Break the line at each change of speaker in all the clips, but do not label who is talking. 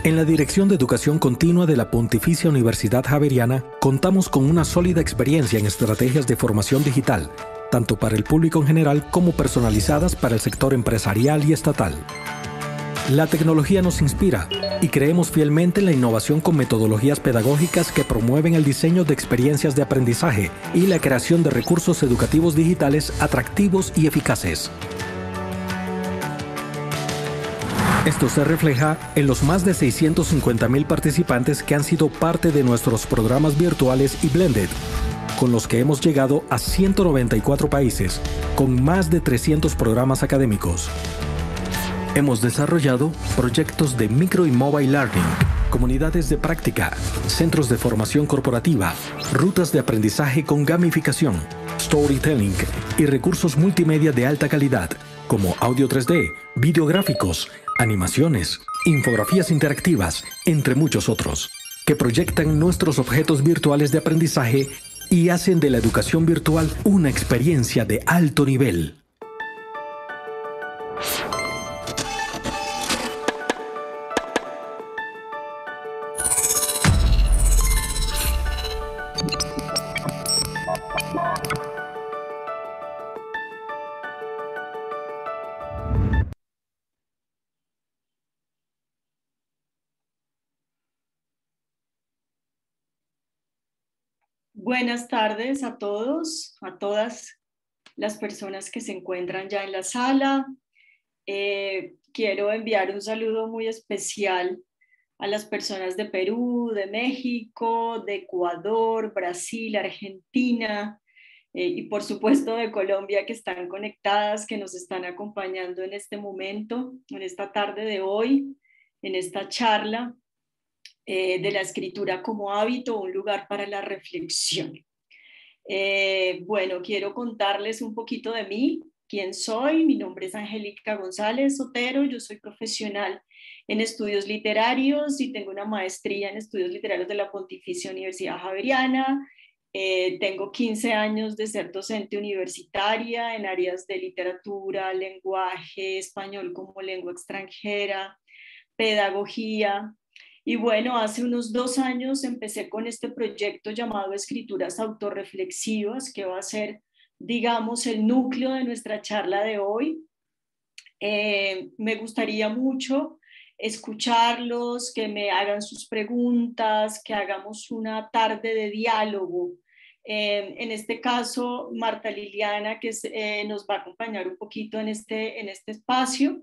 En la Dirección de Educación Continua de la Pontificia Universidad Javeriana, contamos con una sólida experiencia en estrategias de formación digital, tanto para el público en general como personalizadas para el sector empresarial y estatal. La tecnología nos inspira y creemos fielmente en la innovación con metodologías pedagógicas que promueven el diseño de experiencias de aprendizaje y la creación de recursos educativos digitales atractivos y eficaces. Esto se refleja en los más de 650,000 participantes que han sido parte de nuestros programas virtuales y blended, con los que hemos llegado a 194 países, con más de 300 programas académicos. Hemos desarrollado proyectos de micro y mobile learning, comunidades de práctica, centros de formación corporativa, rutas de aprendizaje con gamificación, storytelling y recursos multimedia de alta calidad, como audio 3D, videográficos, animaciones, infografías interactivas, entre muchos otros, que proyectan nuestros objetos virtuales de aprendizaje y hacen de la educación virtual una experiencia de alto nivel.
Buenas tardes a todos, a todas las personas que se encuentran ya en la sala. Quiero enviar un saludo muy especial a las personas de Perú, de México, de Ecuador, Brasil, Argentina y por supuesto de Colombia, que están conectadas, que nos están acompañando en este momento, en esta tarde de hoy, en esta charla de la escritura como hábito, un lugar para la reflexión. Bueno, quiero contarles un poquito de mí, quién soy. Mi nombre es Angélica González Otero, yo soy profesional en estudios literarios y tengo una maestría en estudios literarios de la Pontificia Universidad Javeriana. Tengo 15 años de ser docente universitaria en áreas de literatura, lenguaje, español como lengua extranjera, pedagogía. Y bueno, hace unos 2 años empecé con este proyecto llamado Escrituras Autorreflexivas, que va a ser, digamos, el núcleo de nuestra charla de hoy. Me gustaría mucho escucharlos, que me hagan sus preguntas, que hagamos una tarde de diálogo. En este caso, Marta Liliana, que nos va a acompañar un poquito en este espacio.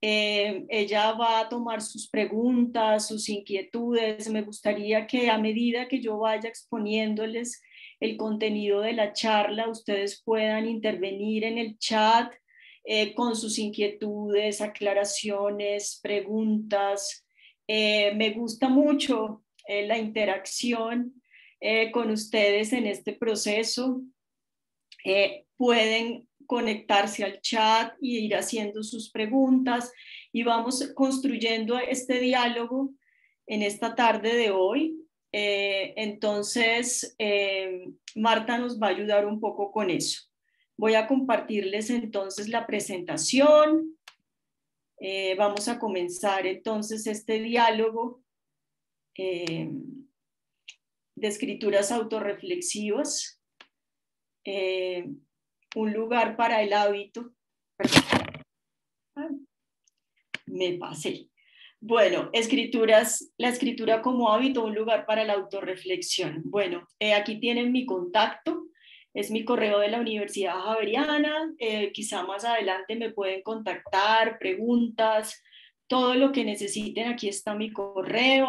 Ella va a tomar sus preguntas, sus inquietudes. Me gustaría que a medida que yo vaya exponiéndoles el contenido de la charla, ustedes puedan intervenir en el chat con sus inquietudes, aclaraciones, preguntas. Me gusta mucho la interacción con ustedes en este proceso. Pueden conectarse al chat y ir haciendo sus preguntas y vamos construyendo este diálogo en esta tarde de hoy. Entonces, Marta nos va a ayudar un poco con eso. Voy a compartirles entonces la presentación. Vamos a comenzar entonces este diálogo de escrituras autorreflexivas. Un lugar para el hábito. Me pasé. Bueno, la escritura como hábito, un lugar para la autorreflexión. Bueno, aquí tienen mi contacto, es mi correo de la Universidad Javeriana. Quizá más adelante me pueden contactar, preguntas, todo lo que necesiten. Aquí está mi correo,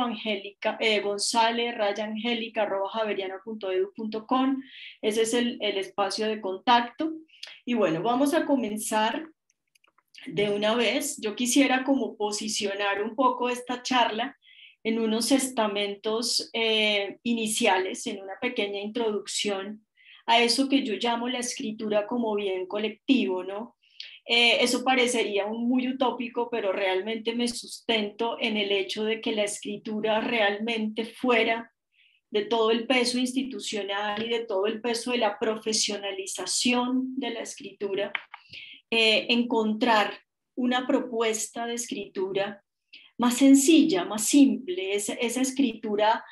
gonzalez@javeriana.edu.com. Ese es el espacio de contacto. Y bueno, vamos a comenzar de una vez. Yo quisiera como posicionar un poco esta charla en unos estamentos iniciales, en una pequeña introducción a eso que yo llamo la escritura como bien colectivo, ¿no? Eso parecería muy utópico, pero realmente me sustento en el hecho de que la escritura realmente fuera de todo el peso institucional y de todo el peso de la profesionalización de la escritura, encontrar una propuesta de escritura más sencilla, más simple, esa escritura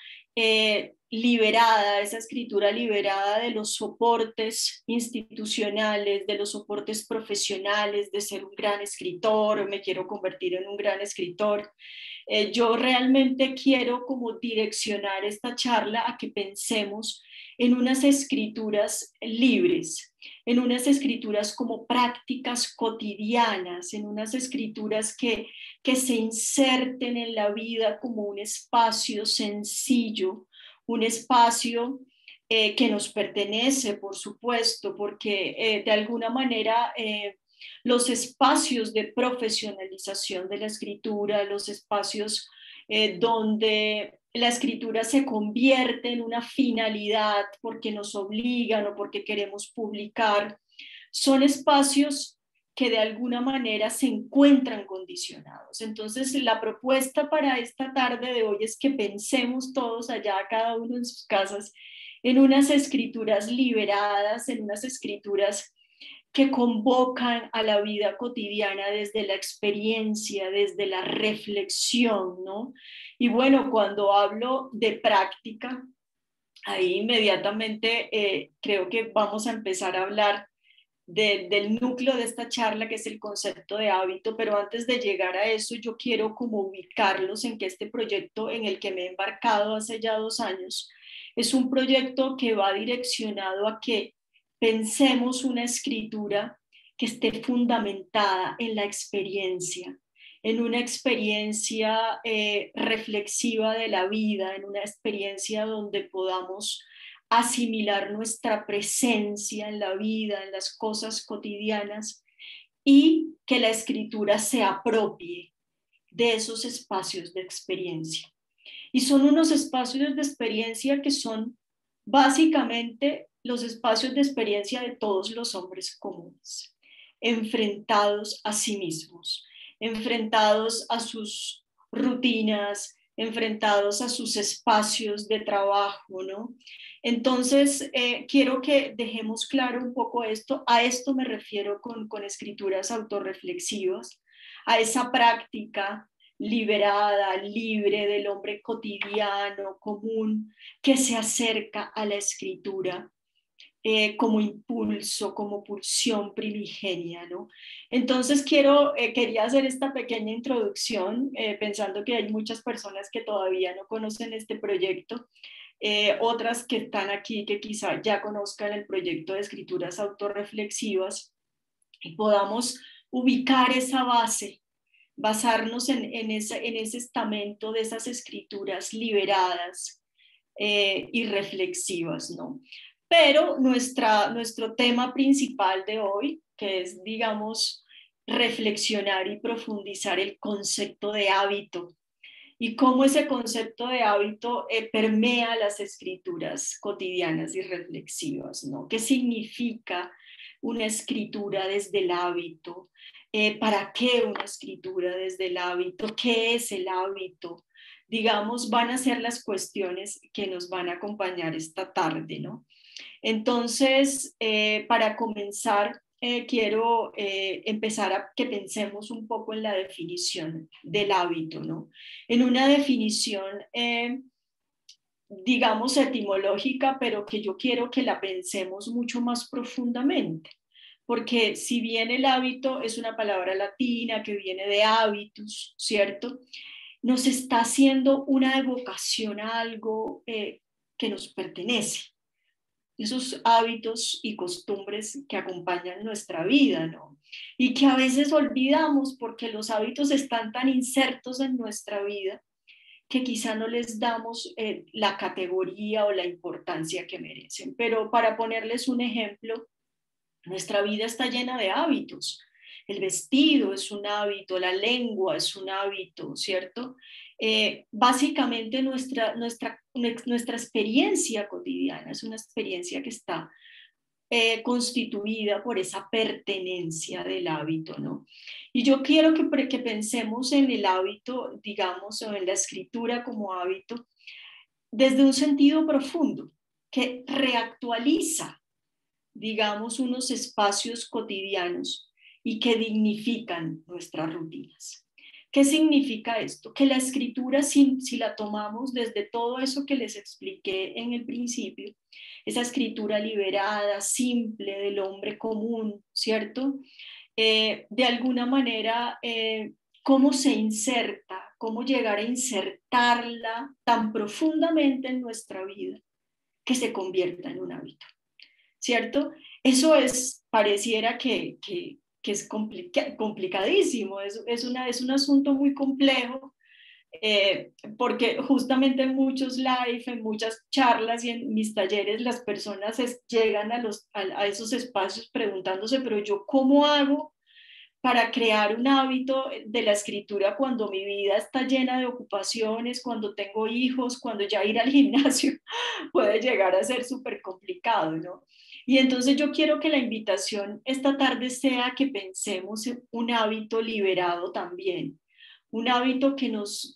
liberada, esa escritura liberada de los soportes institucionales, de los soportes profesionales, de ser un gran escritor, o me quiero convertir en un gran escritor. Yo realmente quiero como direccionar esta charla a que pensemos en unas escrituras libres, en unas escrituras como prácticas cotidianas, en unas escrituras que se inserten en la vida como un espacio sencillo, un espacio que nos pertenece, por supuesto, porque de alguna manera los espacios de profesionalización de la escritura, los espacios donde la escritura se convierte en una finalidad porque nos obligan o porque queremos publicar, son espacios que de alguna manera se encuentran condicionados. Entonces, la propuesta para esta tarde de hoy es que pensemos todos allá, cada uno en sus casas, en unas escrituras liberadas, en unas escrituras que convocan a la vida cotidiana desde la experiencia, desde la reflexión, ¿no? Y bueno, cuando hablo de práctica, ahí inmediatamente creo que vamos a empezar a hablar del núcleo de esta charla, que es el concepto de hábito, pero antes de llegar a eso, yo quiero como ubicarlos en que este proyecto en el que me he embarcado hace ya 2 años, es un proyecto que va direccionado a que pensemos una escritura que esté fundamentada en la experiencia, en una experiencia reflexiva de la vida, en una experiencia donde podamos asimilar nuestra presencia en la vida, en las cosas cotidianas, y que la escritura se apropie de esos espacios de experiencia. Y son unos espacios de experiencia que son básicamente los espacios de experiencia de todos los hombres comunes, enfrentados a sí mismos, enfrentados a sus rutinas, enfrentados a sus espacios de trabajo, ¿no? Entonces, quiero que dejemos claro un poco esto. A esto me refiero con escrituras autorreflexivas, a esa práctica liberada, libre del hombre cotidiano, común, que se acerca a la escritura como impulso, como pulsión primigenia, ¿no? Entonces quería hacer esta pequeña introducción, pensando que hay muchas personas que todavía no conocen este proyecto, otras que están aquí que quizá ya conozcan el proyecto de escrituras autorreflexivas y podamos ubicar esa base, basarnos en ese estamento de esas escrituras liberadas y reflexivas, ¿no? Pero nuestro tema principal de hoy, que es, digamos, reflexionar y profundizar el concepto de hábito y cómo ese concepto de hábito permea las escrituras cotidianas y reflexivas, ¿no? ¿Qué significa una escritura desde el hábito? ¿Para qué una escritura desde el hábito? ¿Qué es el hábito? Digamos, van a ser las cuestiones que nos van a acompañar esta tarde, ¿no? Entonces, para comenzar, quiero empezar a que pensemos un poco en la definición del hábito, ¿no? En una definición, digamos, etimológica, pero que yo quiero que la pensemos mucho más profundamente. Porque si bien el hábito es una palabra latina que viene de habitus, ¿cierto? Nos está haciendo una evocación a algo que nos pertenece, esos hábitos y costumbres que acompañan nuestra vida, ¿no? Y que a veces olvidamos porque los hábitos están tan insertos en nuestra vida que quizá no les damos la categoría o la importancia que merecen. Pero para ponerles un ejemplo, nuestra vida está llena de hábitos. El vestido es un hábito, la lengua es un hábito, ¿cierto? Básicamente nuestra experiencia cotidiana es una experiencia que está constituida por esa pertenencia del hábito, ¿no? Y yo quiero que pensemos en el hábito, digamos, o en la escritura como hábito, desde un sentido profundo, que reactualiza, digamos, unos espacios cotidianos y que dignifican nuestras rutinas. ¿Qué significa esto? Que la escritura, si la tomamos desde todo eso que les expliqué en el principio, esa escritura liberada, simple, del hombre común, ¿cierto? De alguna manera, cómo se inserta, cómo llegar a insertarla tan profundamente en nuestra vida que se convierta en un hábito, ¿cierto? Eso es, pareciera que es complicadísimo, es un asunto muy complejo, porque justamente en muchos live, en muchas charlas y en mis talleres las personas llegan a esos espacios preguntándose, pero yo ¿cómo hago para crear un hábito de la escritura cuando mi vida está llena de ocupaciones, cuando tengo hijos, cuando ya ir al gimnasio puede llegar a ser súper complicado, ¿no? Y entonces yo quiero que la invitación esta tarde sea que pensemos en un hábito liberado también, un hábito que nos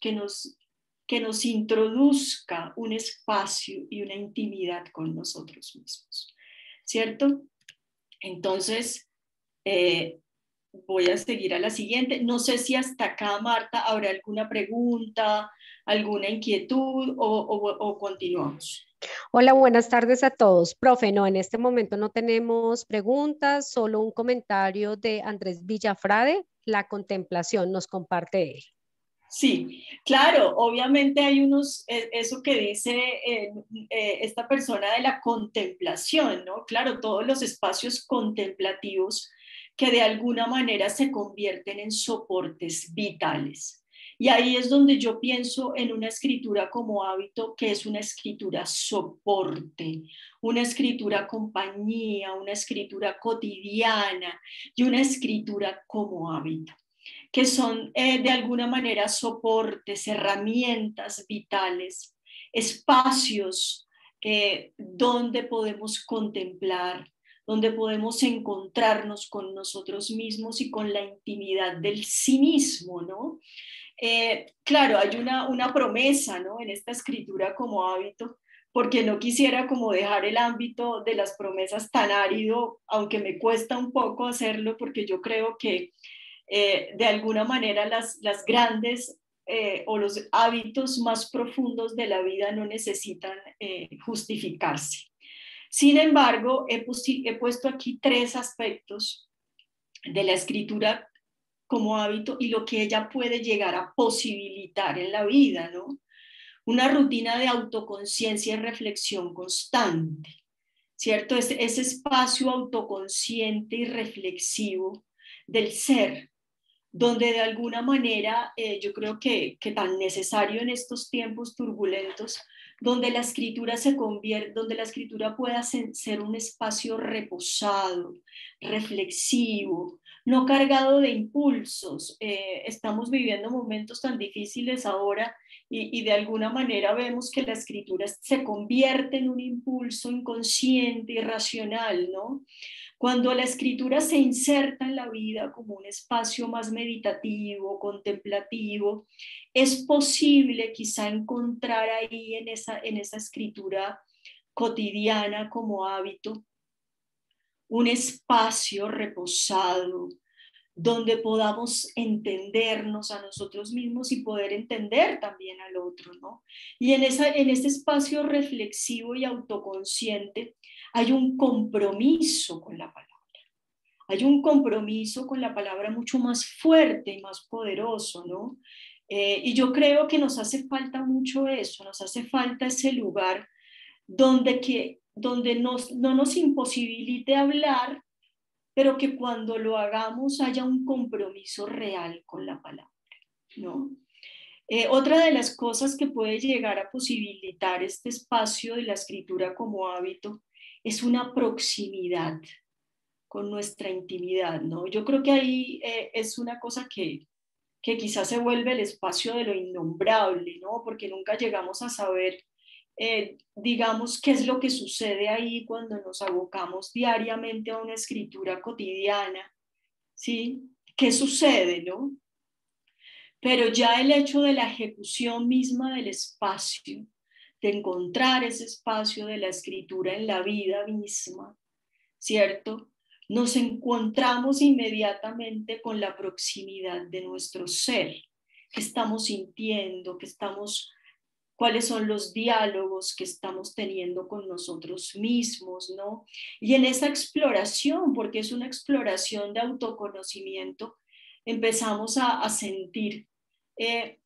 introduzca un espacio y una intimidad con nosotros mismos, ¿cierto? Entonces, voy a seguir a la siguiente. No sé si hasta acá, Marta, habrá alguna pregunta, alguna inquietud o continuamos.
Hola, buenas tardes a todos. Profe, no, en este momento no tenemos preguntas, solo un comentario de Andrés Villafrade, la contemplación, nos comparte él.
Sí, claro, obviamente hay eso que dice esta persona de la contemplación, ¿no? Claro, todos los espacios contemplativos que de alguna manera se convierten en soportes vitales. Y ahí es donde yo pienso en una escritura como hábito, que es una escritura soporte, una escritura compañía, una escritura cotidiana y una escritura como hábito, que son de alguna manera soportes, herramientas vitales, espacios donde podemos contemplar, donde podemos encontrarnos con nosotros mismos y con la intimidad del sí mismo, ¿no? Claro, hay una promesa, ¿no? En esta escritura como hábito, porque no quisiera como dejar el ámbito de las promesas tan árido, aunque me cuesta un poco hacerlo, porque yo creo que de alguna manera las grandes o los hábitos más profundos de la vida no necesitan justificarse. Sin embargo, he puesto aquí tres aspectos de la escritura como hábito y lo que ella puede llegar a posibilitar en la vida, ¿no? Una rutina de autoconciencia y reflexión constante, ¿cierto? Ese espacio autoconsciente y reflexivo del ser, donde de alguna manera yo creo que tan necesario en estos tiempos turbulentos, donde la escritura se convierte, donde la escritura pueda ser un espacio reposado, reflexivo, no cargado de impulsos. Estamos viviendo momentos tan difíciles ahora y de alguna manera vemos que la escritura se convierte en un impulso inconsciente, irracional, ¿no? Cuando la escritura se inserta en la vida como un espacio más meditativo, contemplativo, es posible quizá encontrar ahí en esa escritura cotidiana como hábito un espacio reposado donde podamos entendernos a nosotros mismos y poder entender también al otro, ¿no? Y en ese espacio reflexivo y autoconsciente hay un compromiso con la palabra. Hay un compromiso con la palabra mucho más fuerte y más poderoso, ¿no? Y yo creo que nos hace falta mucho eso, nos hace falta ese lugar donde no nos imposibilite hablar, pero que cuando lo hagamos haya un compromiso real con la palabra, ¿no? Otra de las cosas que puede llegar a posibilitar este espacio de la escritura como hábito es una proximidad con nuestra intimidad, ¿no? Yo creo que ahí es una cosa que quizás se vuelve el espacio de lo innombrable, ¿no? Porque nunca llegamos a saber, digamos, qué es lo que sucede ahí cuando nos abocamos diariamente a una escritura cotidiana, ¿sí? ¿Qué sucede, no? Pero ya el hecho de la ejecución misma del espacio, de encontrar ese espacio de la escritura en la vida misma, ¿cierto? Nos encontramos inmediatamente con la proximidad de nuestro ser, qué estamos sintiendo, cuáles son los diálogos que estamos teniendo con nosotros mismos, ¿no? Y en esa exploración, porque es una exploración de autoconocimiento, empezamos a sentir que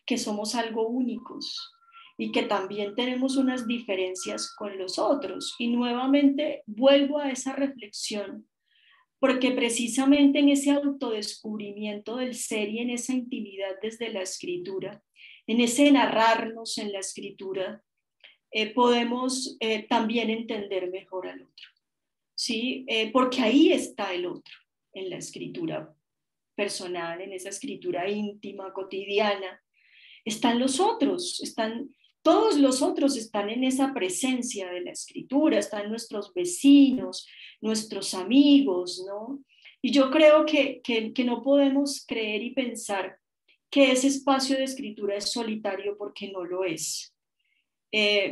que somos algo únicos y que también tenemos unas diferencias con los otros. Y nuevamente vuelvo a esa reflexión, porque precisamente en ese autodescubrimiento del ser y en esa intimidad desde la escritura, en ese narrarnos en la escritura, podemos también entender mejor al otro, ¿sí? Porque ahí está el otro, en la escritura personal, en esa escritura íntima, cotidiana. Están los otros, todos los otros están en esa presencia de la escritura, están nuestros vecinos, nuestros amigos, ¿no? Y yo creo que no podemos creer y pensar que ese espacio de escritura es solitario, porque no lo es.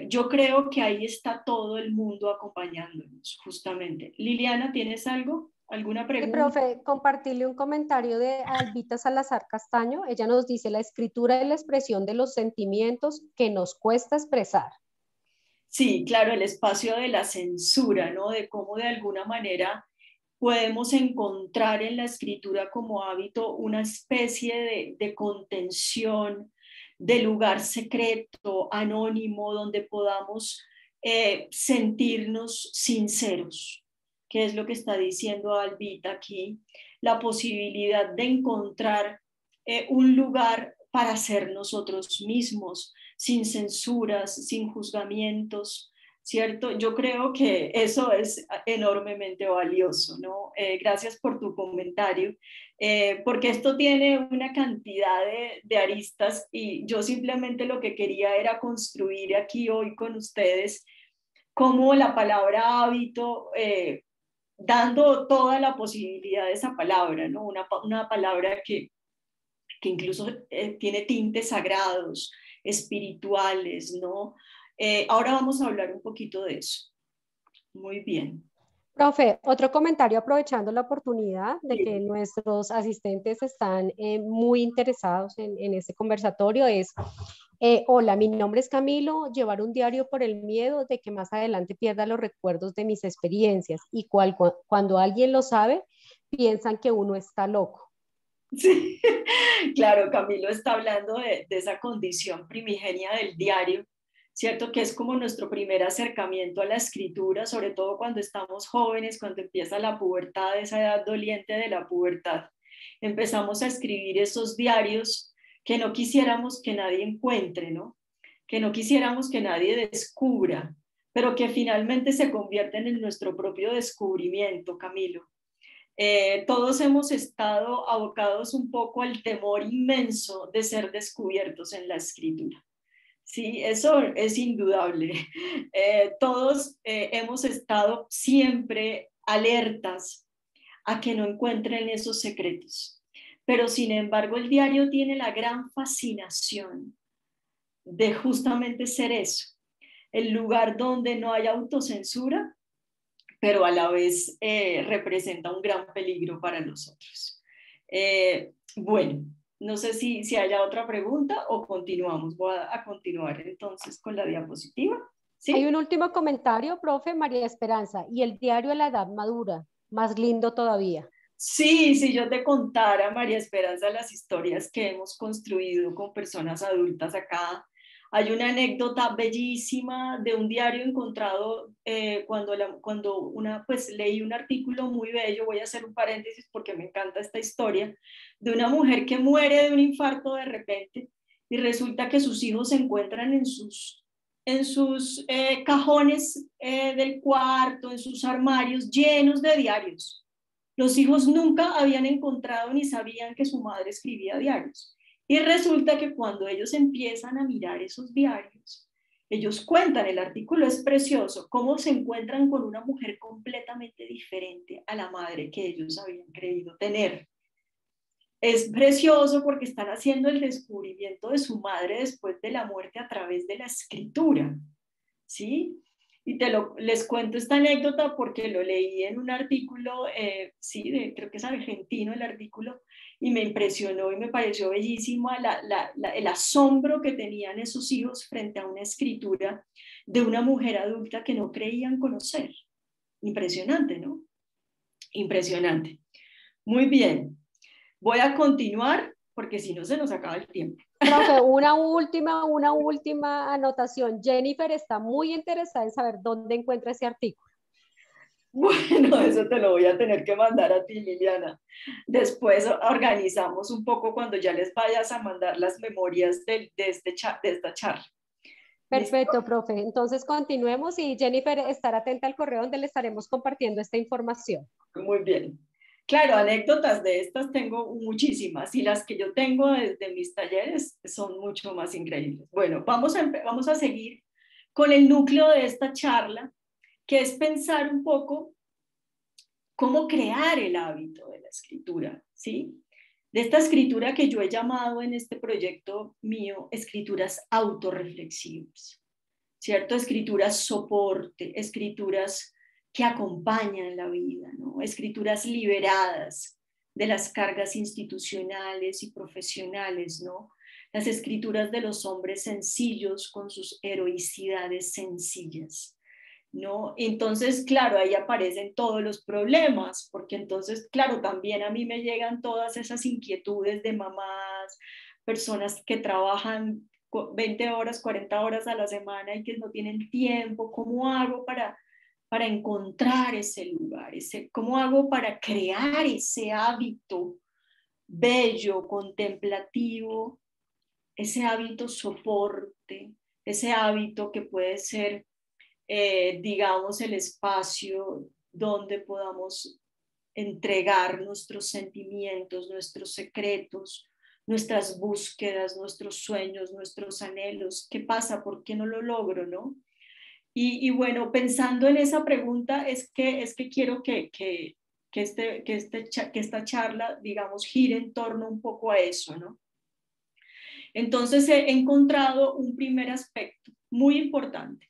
Yo creo que ahí está todo el mundo acompañándonos, justamente. Liliana, ¿tienes algo? ¿Alguna
Sí,
pregunta?
profe, compartirle un comentario de Albita Salazar Castaño. Ella nos dice, la escritura es la expresión de los sentimientos que nos cuesta expresar.
Sí, claro, el espacio de la censura, ¿no? De cómo de alguna manera podemos encontrar en la escritura como hábito una especie de contención, de lugar secreto, anónimo, donde podamos sentirnos sinceros, que es lo que está diciendo Albita aquí, la posibilidad de encontrar un lugar para ser nosotros mismos, sin censuras, sin juzgamientos, ¿cierto? Yo creo que eso es enormemente valioso, ¿no? Gracias por tu comentario, porque esto tiene una cantidad de aristas y yo simplemente lo que quería era construir aquí hoy con ustedes cómo la palabra hábito, dando toda la posibilidad de esa palabra, ¿no? Una palabra que incluso tiene tintes sagrados, espirituales, ¿no? Ahora vamos a hablar un poquito de eso. Muy bien.
Profe, otro comentario aprovechando la oportunidad de que
Sí.
nuestros asistentes están muy interesados en este conversatorio es, hola, mi nombre es Camilo, llevar un diario por el miedo de que más adelante pierda los recuerdos de mis experiencias y cuando alguien lo sabe, piensan que uno está loco.
Sí, claro, Camilo está hablando de esa condición primigenia del diario, ¿cierto? Que es como nuestro primer acercamiento a la escritura, sobre todo cuando estamos jóvenes, cuando empieza la pubertad, esa edad doliente de la pubertad. Empezamos a escribir esos diarios que no quisiéramos que nadie encuentre, ¿no? Que no quisiéramos que nadie descubra, pero que finalmente se convierten en nuestro propio descubrimiento, Camilo. Todos hemos estado abocados un poco al temor inmenso de ser descubiertos en la escritura. Sí, eso es indudable. Todos hemos estado siempre alertas a que no encuentren esos secretos. Pero sin embargo, el diario tiene la gran fascinación de justamente ser eso, el lugar donde no hay autocensura, pero a la vez representa un gran peligro para nosotros. Bueno, no sé si haya otra pregunta o continuamos. Voy a continuar entonces con la diapositiva.
Hay
¿Sí?
un último comentario, profe María Esperanza, y el diario a la edad madura, más lindo todavía.
Sí, si yo te contara, María Esperanza, las historias que hemos construido con personas adultas acá. Hay una anécdota bellísima de un diario encontrado pues leí un artículo muy bello, voy a hacer un paréntesis porque me encanta esta historia, de una mujer que muere de un infarto de repente y resulta que sus hijos se encuentran en sus cajones del cuarto, en sus armarios llenos de diarios. Los hijos nunca habían encontrado ni sabían que su madre escribía diarios. Y resulta que cuando ellos empiezan a mirar esos diarios, ellos cuentan, el artículo es precioso, cómo se encuentran con una mujer completamente diferente a la madre que ellos habían creído tener. Es precioso porque están haciendo el descubrimiento de su madre después de la muerte a través de la escritura, ¿sí? Y les cuento esta anécdota porque lo leí en un artículo, sí, creo que es argentino el artículo, y me impresionó y me pareció bellísima el asombro que tenían esos hijos frente a una escritura de una mujer adulta que no creían conocer. Impresionante, ¿no? Impresionante. Muy bien. Voy a continuar porque si no se nos acaba el tiempo.
Profe, una última anotación. Jennifer está muy interesada en saber dónde encuentra ese artículo.
Bueno, eso te lo voy a tener que mandar a ti, Liliana. Después organizamos un poco cuando ya les vayas a mandar las memorias de esta charla.
Perfecto,
¿Listo?
profe. Entonces continuemos y Jennifer estará atenta al correo donde le estaremos compartiendo esta información.
Muy bien. Claro, anécdotas de estas tengo muchísimas y las que yo tengo desde mis talleres son mucho más increíbles. Bueno, vamos a seguir con el núcleo de esta charla, que es pensar un poco cómo crear el hábito de la escritura, ¿sí? De esta escritura que yo he llamado en este proyecto mío escrituras autorreflexivas, ¿cierto? Escrituras soporte, escrituras que acompañan la vida, ¿no? Escrituras liberadas de las cargas institucionales y profesionales, ¿no? Las escrituras de los hombres sencillos con sus heroicidades sencillas, ¿no? Entonces, claro, ahí aparecen todos los problemas, porque entonces, claro, también a mí me llegan todas esas inquietudes de mamás, personas que trabajan 20 horas, 40 horas a la semana y que no tienen tiempo. ¿Cómo hago para encontrar ese lugar? ¿Cómo hago para crear ese hábito bello, contemplativo, ese hábito soporte, ese hábito que puede ser digamos, el espacio donde podamos entregar nuestros sentimientos, nuestros secretos, nuestras búsquedas, nuestros sueños, nuestros anhelos? ¿Qué pasa? ¿Por qué no lo logro, no? Y bueno, pensando en esa pregunta, es que quiero que esta charla, digamos, gire en torno un poco a eso, ¿no? Entonces he encontrado un primer aspecto muy importante,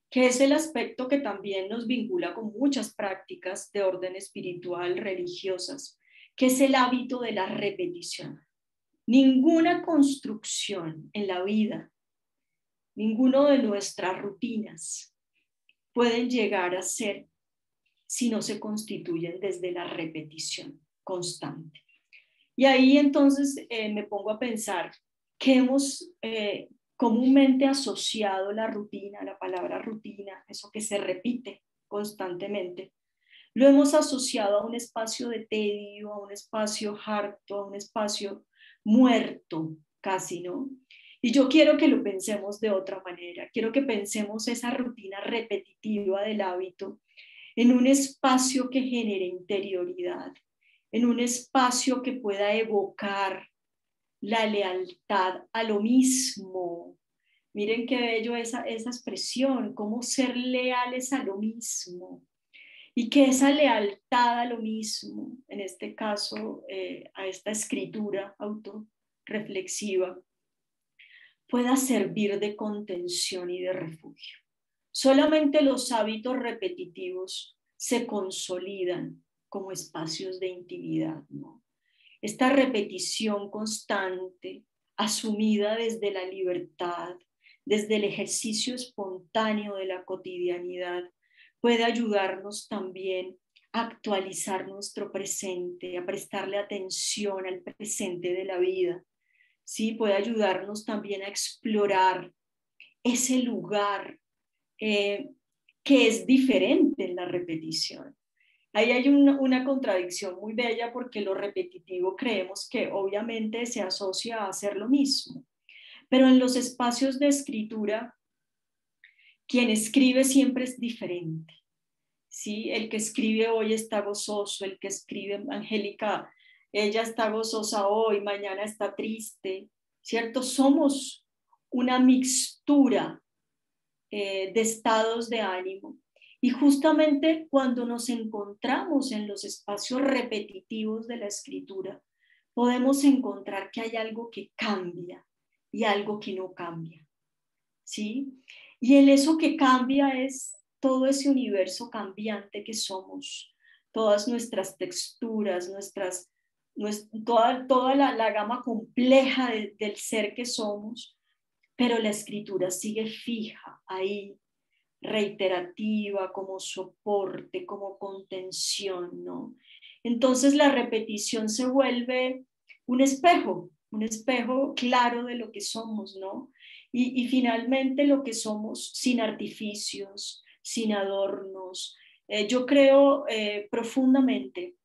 que es el aspecto que también nos vincula con muchas prácticas de orden espiritual, religiosas, que es el hábito de la repetición. Ninguna construcción en la vida, ninguno de nuestras rutinas pueden llegar a ser si no se constituyen desde la repetición constante. Y ahí entonces me pongo a pensar que hemos comúnmente asociado la rutina, la palabra rutina, eso que se repite constantemente, lo hemos asociado a un espacio de tedio, a un espacio harto, a un espacio muerto casi, ¿no? Y yo quiero que lo pensemos de otra manera, quiero que pensemos esa rutina repetitiva del hábito en un espacio que genere interioridad, en un espacio que pueda evocar la lealtad a lo mismo. Miren qué bello esa expresión, cómo ser leales a lo mismo. Y que esa lealtad a lo mismo, en este caso a esta escritura autorreflexiva, pueda servir de contención y de refugio. Solamente los hábitos repetitivos se consolidan como espacios de intimidad, ¿no? Esta repetición constante, asumida desde la libertad, desde el ejercicio espontáneo de la cotidianidad, puede ayudarnos también a actualizar nuestro presente, a prestarle atención al presente de la vida. Sí, puede ayudarnos también a explorar ese lugar que es diferente en la repetición. Ahí hay una contradicción muy bella porque lo repetitivo creemos que obviamente se asocia a hacer lo mismo, pero en los espacios de escritura, quien escribe siempre es diferente. ¿Sí? El que escribe hoy está gozoso, el que escribe Angélica, ella está gozosa hoy, mañana está triste, ¿cierto? Somos una mixtura de estados de ánimo. Y justamente cuando nos encontramos en los espacios repetitivos de la escritura, podemos encontrar que hay algo que cambia y algo que no cambia, ¿sí? Y en eso que cambia es todo ese universo cambiante que somos, todas nuestras texturas, nuestras toda la gama compleja del ser que somos, pero la escritura sigue fija ahí, reiterativa, como soporte, como contención, ¿no? Entonces la repetición se vuelve un espejo claro de lo que somos, ¿no? Y finalmente lo que somos sin artificios, sin adornos. Yo creo profundamente,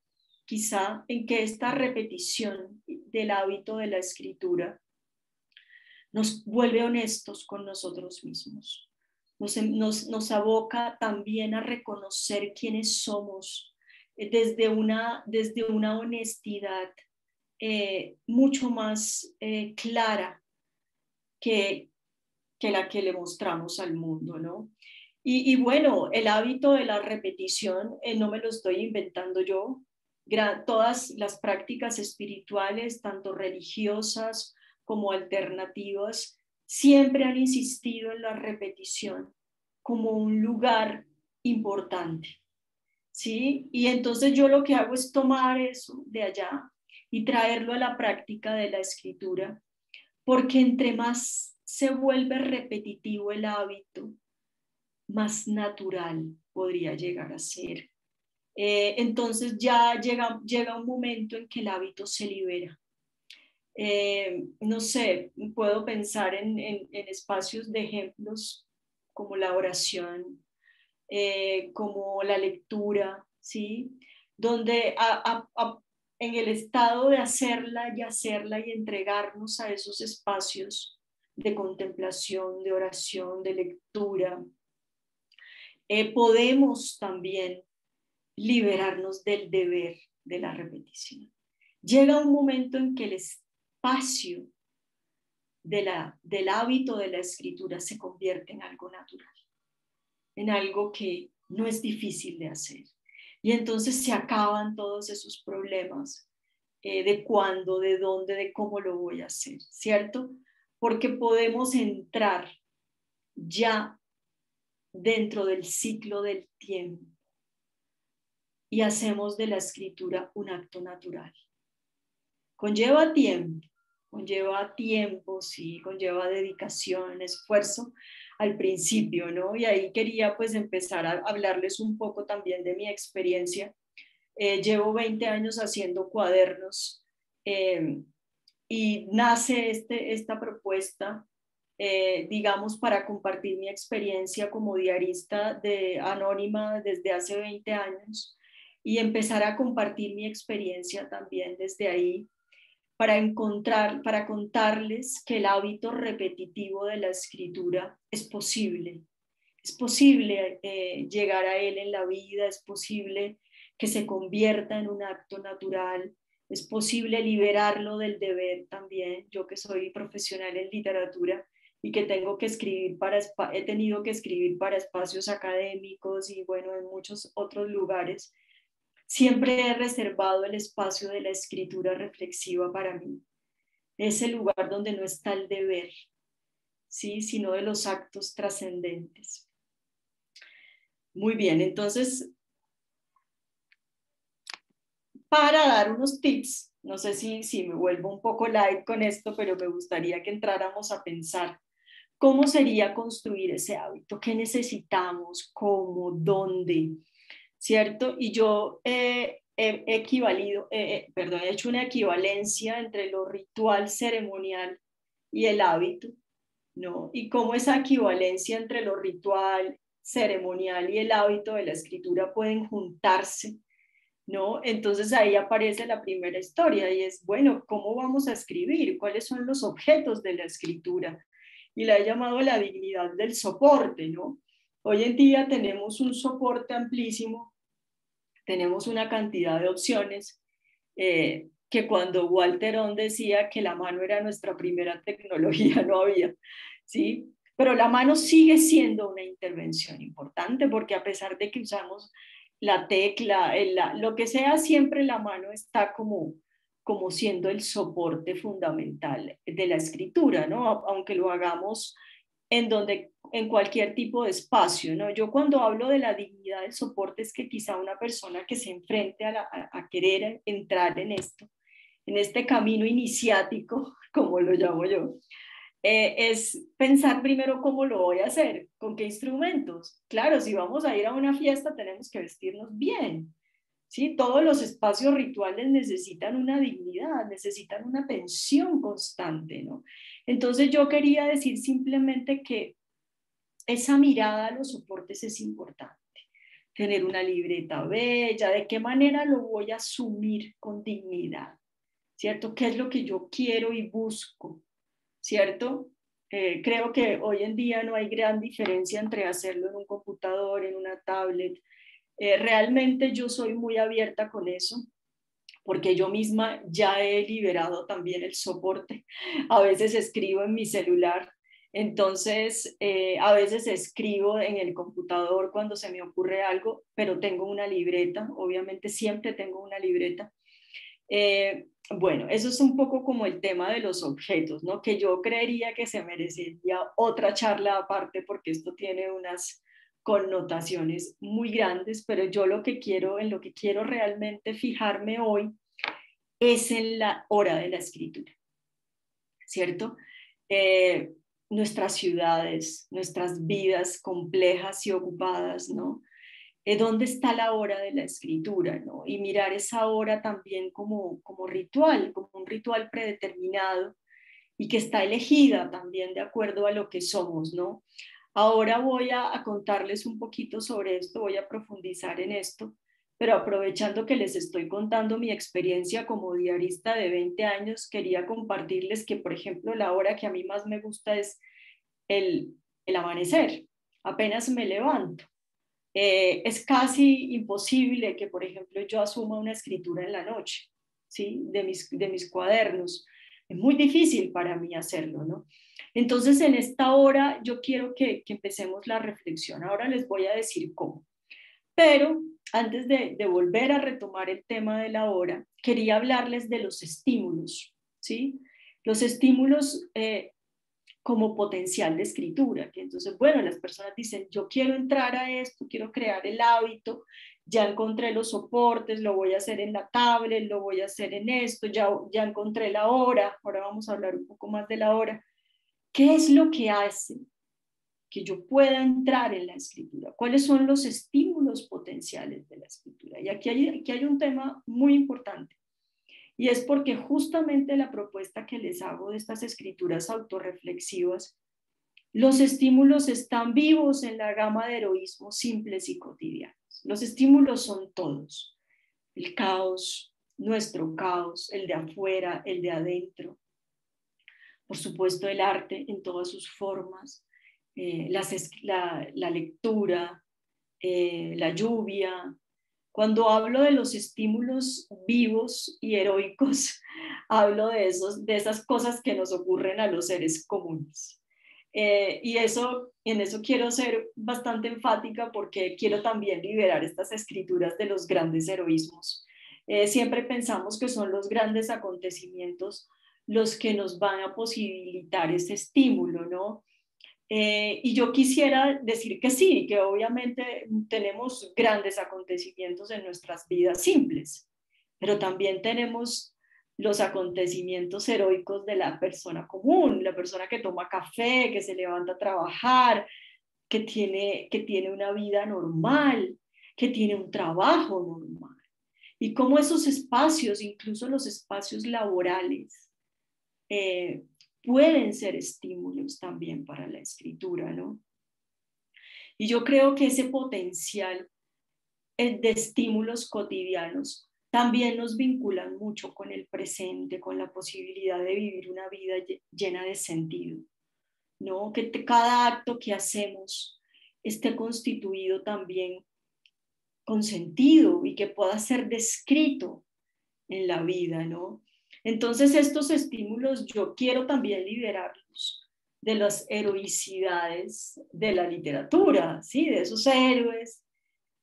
quizá, en que esta repetición del hábito de la escritura nos vuelve honestos con nosotros mismos. Nos aboca también a reconocer quiénes somos desde una honestidad mucho más clara que la que le mostramos al mundo, ¿no? Y bueno, el hábito de la repetición no me lo estoy inventando yo. Todas las prácticas espirituales, tanto religiosas como alternativas, siempre han insistido en la repetición como un lugar importante, ¿sí? Y entonces yo lo que hago es tomar eso de allá y traerlo a la práctica de la escritura, porque entre más se vuelve repetitivo el hábito, más natural podría llegar a ser. Entonces ya llega un momento en que el hábito se libera. No sé, puedo pensar en espacios de ejemplos como la oración, como la lectura, ¿sí? Donde en el estado de hacerla y entregarnos a esos espacios de contemplación, de oración, de lectura, podemos también liberarnos del deber de la repetición. Llega un momento en que el espacio del hábito de la escritura se convierte en algo natural, en algo que no es difícil de hacer. Y entonces se acaban todos esos problemas de cuándo, de dónde, de cómo lo voy a hacer, ¿cierto? Porque podemos entrar ya dentro del ciclo del tiempo y hacemos de la escritura un acto natural. Conlleva tiempo, sí, conlleva dedicación, esfuerzo al principio, ¿no? Y ahí quería pues empezar a hablarles un poco también de mi experiencia. Llevo 20 años haciendo cuadernos y nace esta propuesta, digamos, para compartir mi experiencia como diarista anónima desde hace 20 años y empezar a compartir mi experiencia también desde ahí para contarles que el hábito repetitivo de la escritura es posible. Es posible llegar a él en la vida, es posible que se convierta en un acto natural, es posible liberarlo del deber también. Yo que soy profesional en literatura y que he tenido que escribir para espacios académicos y bueno, en muchos otros lugares, siempre he reservado el espacio de la escritura reflexiva para mí. Ese lugar donde no está el deber, ¿sí? Sino de los actos trascendentes. Muy bien, entonces, para dar unos tips, no sé si me vuelvo un poco light con esto, pero me gustaría que entráramos a pensar cómo sería construir ese hábito, qué necesitamos, cómo, dónde, ¿cierto? Y yo he hecho una equivalencia entre lo ritual ceremonial y el hábito, ¿no? Y cómo esa equivalencia entre lo ritual ceremonial y el hábito de la escritura pueden juntarse, ¿no? Entonces ahí aparece la primera historia y es, bueno, ¿cómo vamos a escribir? ¿Cuáles son los objetos de la escritura? Y la he llamado la dignidad del soporte, ¿no? Hoy en día tenemos un soporte amplísimo, tenemos una cantidad de opciones que cuando Walter On decía que la mano era nuestra primera tecnología, no había, ¿sí? Pero la mano sigue siendo una intervención importante porque a pesar de que usamos la tecla, lo que sea, siempre la mano está como siendo el soporte fundamental de la escritura, ¿no? Aunque lo hagamos en cualquier tipo de espacio, ¿no? Yo cuando hablo de la dignidad del soporte es que quizá una persona que se enfrente a querer entrar en esto, en este camino iniciático, como lo llamo yo, es pensar primero cómo lo voy a hacer, con qué instrumentos. Claro, si vamos a ir a una fiesta tenemos que vestirnos bien, ¿sí? Todos los espacios rituales necesitan una dignidad, necesitan una atención constante, ¿no? Entonces yo quería decir simplemente que esa mirada a los soportes es importante. Tener una libreta bella, de qué manera lo voy a asumir con dignidad, ¿cierto? ¿Qué es lo que yo quiero y busco? ¿Cierto? Creo que hoy en día no hay gran diferencia entre hacerlo en un computador, en una tablet. Realmente yo soy muy abierta con eso, porque yo misma ya he liberado también el soporte. A veces escribo en mi celular, entonces a veces escribo en el computador cuando se me ocurre algo, pero tengo una libreta, obviamente siempre tengo una libreta. Bueno, eso es un poco como el tema de los objetos, ¿no? Que yo creería que se merecería otra charla aparte porque esto tiene unas connotaciones muy grandes, pero yo lo que quiero, en lo que quiero realmente fijarme hoy es en la hora de la escritura, ¿cierto? Eh, Nuestras ciudades, nuestras vidas complejas y ocupadas, ¿no? ¿Dónde está la hora de la escritura? ¿No? Y mirar esa hora también como ritual, como un ritual predeterminado y que está elegida también de acuerdo a lo que somos, ¿no? Ahora voy a contarles un poquito sobre esto, voy a profundizar en esto, pero aprovechando que les estoy contando mi experiencia como diarista de 20 años, quería compartirles que, por ejemplo, la hora que a mí más me gusta es el amanecer, apenas me levanto. Es casi imposible que, por ejemplo, yo asuma una escritura en la noche, ¿sí? De mis cuadernos. Es muy difícil para mí hacerlo, ¿no? Entonces, en esta hora yo quiero que empecemos la reflexión. Ahora les voy a decir cómo. Pero antes de volver a retomar el tema de la hora, quería hablarles de los estímulos, ¿sí? Los estímulos como potencial de escritura, que entonces, bueno, las personas dicen, yo quiero entrar a esto, quiero crear el hábito, ya encontré los soportes, lo voy a hacer en la tablet, lo voy a hacer en esto, ya encontré la hora, ahora vamos a hablar un poco más de la hora. ¿Qué es lo que hace que yo pueda entrar en la escritura? ¿Cuáles son los estímulos potenciales de la escritura? Y aquí hay un tema muy importante. Y es porque justamente la propuesta que les hago de estas escrituras autorreflexivas, los estímulos están vivos en la gama de heroísmos simples y cotidianos. Los estímulos son todos. El caos, nuestro caos, el de afuera, el de adentro. Por supuesto, el arte en todas sus formas, la lectura, la lluvia. Cuando hablo de los estímulos vivos y heroicos, hablo de esas cosas que nos ocurren a los seres comunes. Y en eso quiero ser bastante enfática porque quiero también liberar estas escrituras de los grandes heroísmos. Siempre pensamos que son los grandes acontecimientos los que nos van a posibilitar ese estímulo, ¿no? Y yo quisiera decir que sí, que obviamente tenemos grandes acontecimientos en nuestras vidas simples, pero también tenemos los acontecimientos heroicos de la persona común, la persona que toma café, que se levanta a trabajar, que tiene una vida normal, que tiene un trabajo normal. Y cómo esos espacios, incluso los espacios laborales, pueden ser estímulos también para la escritura, ¿no? Y yo creo que ese potencial de estímulos cotidianos también nos vinculan mucho con el presente, con la posibilidad de vivir una vida llena de sentido, ¿no? Que cada acto que hacemos esté constituido también con sentido y que pueda ser descrito en la vida, ¿no? Entonces estos estímulos yo quiero también liberarlos de las heroicidades de la literatura, ¿sí? De esos héroes,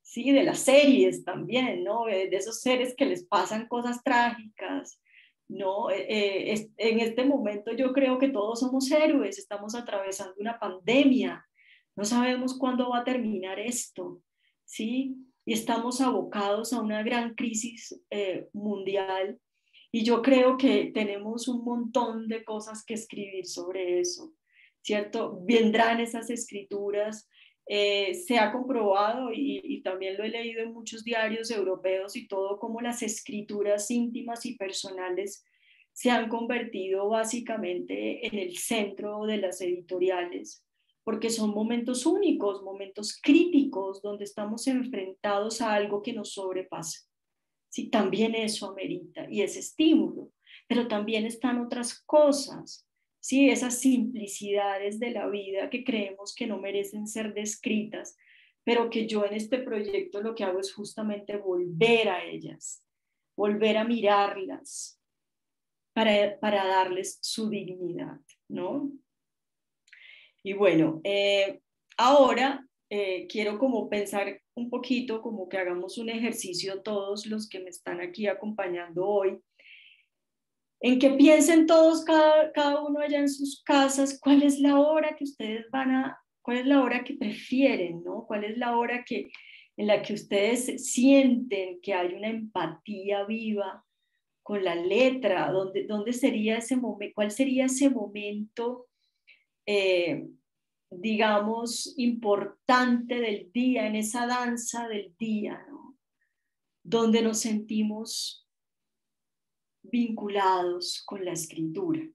¿sí? De las series también, ¿no? De esos seres que les pasan cosas trágicas, ¿no? En este momento yo creo que todos somos héroes, estamos atravesando una pandemia, no sabemos cuándo va a terminar esto, ¿sí? Y estamos abocados a una gran crisis mundial. Y yo creo que tenemos un montón de cosas que escribir sobre eso, ¿cierto? Vendrán esas escrituras. Se ha comprobado y también lo he leído en muchos diarios europeos y todo, como las escrituras íntimas y personales se han convertido básicamente en el centro de las editoriales, porque son momentos únicos, momentos críticos, donde estamos enfrentados a algo que nos sobrepasa. Sí, también eso amerita y ese estímulo, pero también están otras cosas, ¿sí? Esas simplicidades de la vida que creemos que no merecen ser descritas, pero que yo en este proyecto lo que hago es justamente volver a ellas, volver a mirarlas para darles su dignidad, ¿no? Y bueno, ahora quiero como pensar un poquito, como que hagamos un ejercicio todos los que me están aquí acompañando hoy, en que piensen todos, cada uno allá en sus casas, cuál es la hora que ustedes cuál es la hora que prefieren, ¿no? ¿Cuál es la hora en la que ustedes sienten que hay una empatía viva con la letra? ¿Dónde sería ese momento? ¿Cuál sería ese momento, digamos, importante del día, en esa danza del día, ¿no? Donde nos sentimos vinculados con la escritura?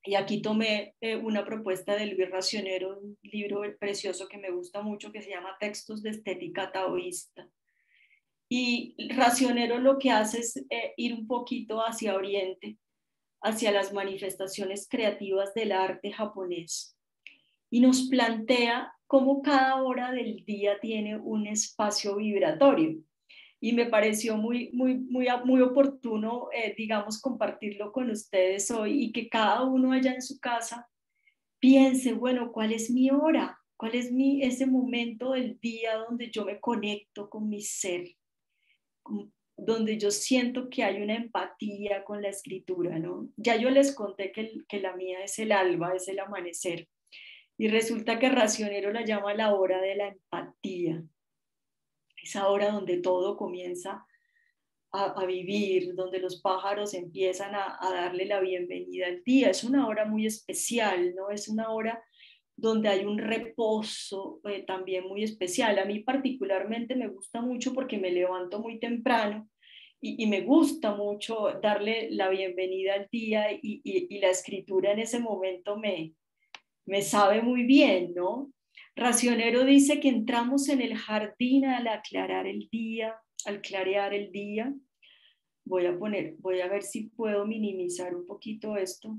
Y aquí tomé una propuesta de Luis Racionero, un libro precioso que me gusta mucho, que se llama Textos de Estética Taoísta. Y Racionero lo que hace es ir un poquito hacia Oriente, hacia las manifestaciones creativas del arte japonés, y nos plantea cómo cada hora del día tiene un espacio vibratorio. Y me pareció muy oportuno, digamos, compartirlo con ustedes hoy, y que cada uno allá en su casa piense, bueno, ¿cuál es mi hora? ¿Cuál es ese momento del día donde yo me conecto con mi ser? Donde yo siento que hay una empatía con la escritura, ¿no? Ya yo les conté que la mía es el alba, es el amanecer. Y resulta que Racionero la llama la hora de la empatía. Esa hora donde todo comienza a vivir, donde los pájaros empiezan a darle la bienvenida al día. Es una hora muy especial, ¿no? Es una hora donde hay un reposo también muy especial. A mí particularmente me gusta mucho porque me levanto muy temprano y me gusta mucho darle la bienvenida al día, y la escritura en ese momento me sabe muy bien, ¿no? Racionero dice que entramos en el jardín al aclarar el día, al clarear el día. Voy a ver si puedo minimizar un poquito esto.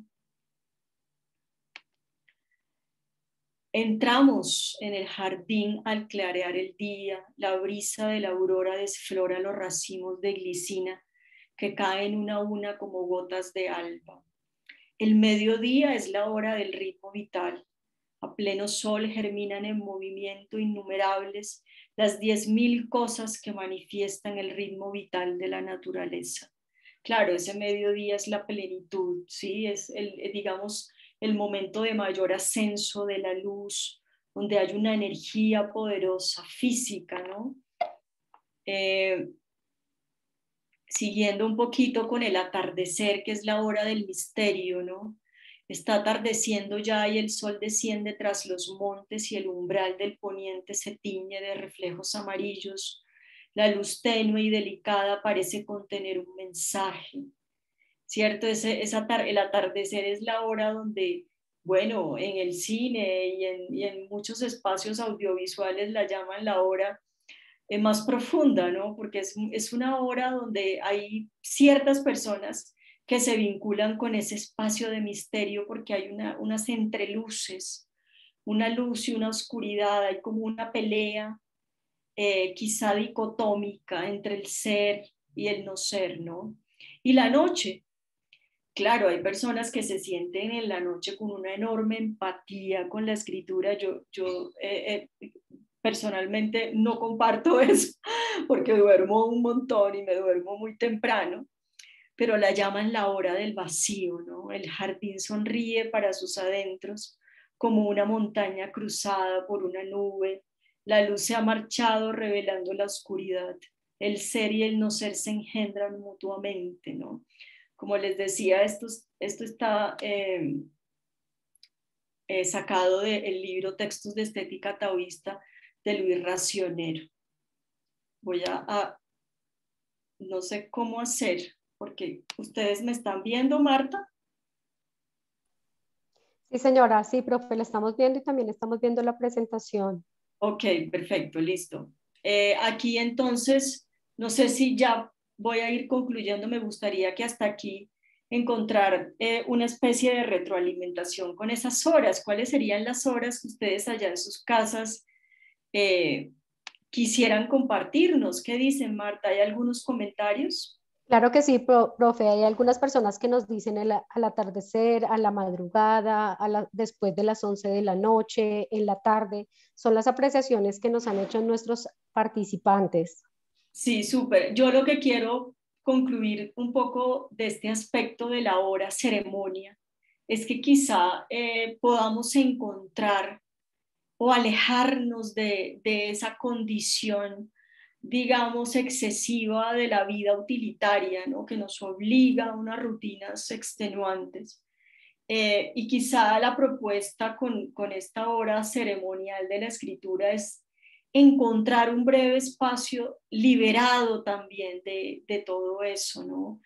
Entramos en el jardín al clarear el día, la brisa de la aurora desflora los racimos de glicina que caen una a una como gotas de alba. El mediodía es la hora del ritmo vital. A pleno sol germinan en movimiento innumerables las 10.000 cosas que manifiestan el ritmo vital de la naturaleza. Claro, ese mediodía es la plenitud, ¿sí? Es digamos, el momento de mayor ascenso de la luz, donde hay una energía poderosa, física, ¿no? Siguiendo un poquito con el atardecer, que es la hora del misterio, ¿no? Está atardeciendo ya y el sol desciende tras los montes y el umbral del poniente se tiñe de reflejos amarillos. La luz tenue y delicada parece contener un mensaje, ¿cierto? El atardecer es la hora donde, bueno, en el cine y en muchos espacios audiovisuales la llaman la hora más profunda, ¿no? Porque es una hora donde hay ciertas personas que se vinculan con ese espacio de misterio, porque hay unas entreluces, una luz y una oscuridad, hay como una pelea quizá dicotómica entre el ser y el no ser, ¿no? Y la noche, claro, hay personas que se sienten en la noche con una enorme empatía con la escritura. Yo personalmente no comparto eso porque duermo un montón y me duermo muy temprano, pero la llaman la hora del vacío, ¿no? El jardín sonríe para sus adentros como una montaña cruzada por una nube. La luz se ha marchado revelando la oscuridad. el ser y el no ser se engendran mutuamente, ¿no? Como les decía, esto está sacado del libro Textos de Estética Taoísta de Luis Racionero. Voy no sé cómo hacer, porque ustedes me están viendo, Marta.
Sí, señora, sí, profe, la estamos viendo y también estamos viendo la presentación.
Ok, perfecto, listo. Aquí entonces, no sé si ya voy a ir concluyendo, me gustaría que hasta aquí encontrar una especie de retroalimentación con esas horas. ¿Cuáles serían las horas que ustedes allá en sus casas quisieran compartirnos? ¿Qué dicen, Marta? ¿Hay algunos comentarios?
Claro que sí, profe, hay algunas personas que nos dicen al atardecer, a la madrugada, después de las 11 de la noche, en la tarde. Son las apreciaciones que nos han hecho nuestros participantes.
Sí, súper. Yo lo que quiero concluir un poco de este aspecto de la hora ceremonia es que quizá podamos encontrar o alejarnos de esa condición, digamos, excesiva de la vida utilitaria, ¿no? Que nos obliga a unas rutinas extenuantes. Y quizá la propuesta con esta hora ceremonial de la escritura es encontrar un breve espacio liberado también de todo eso, ¿no?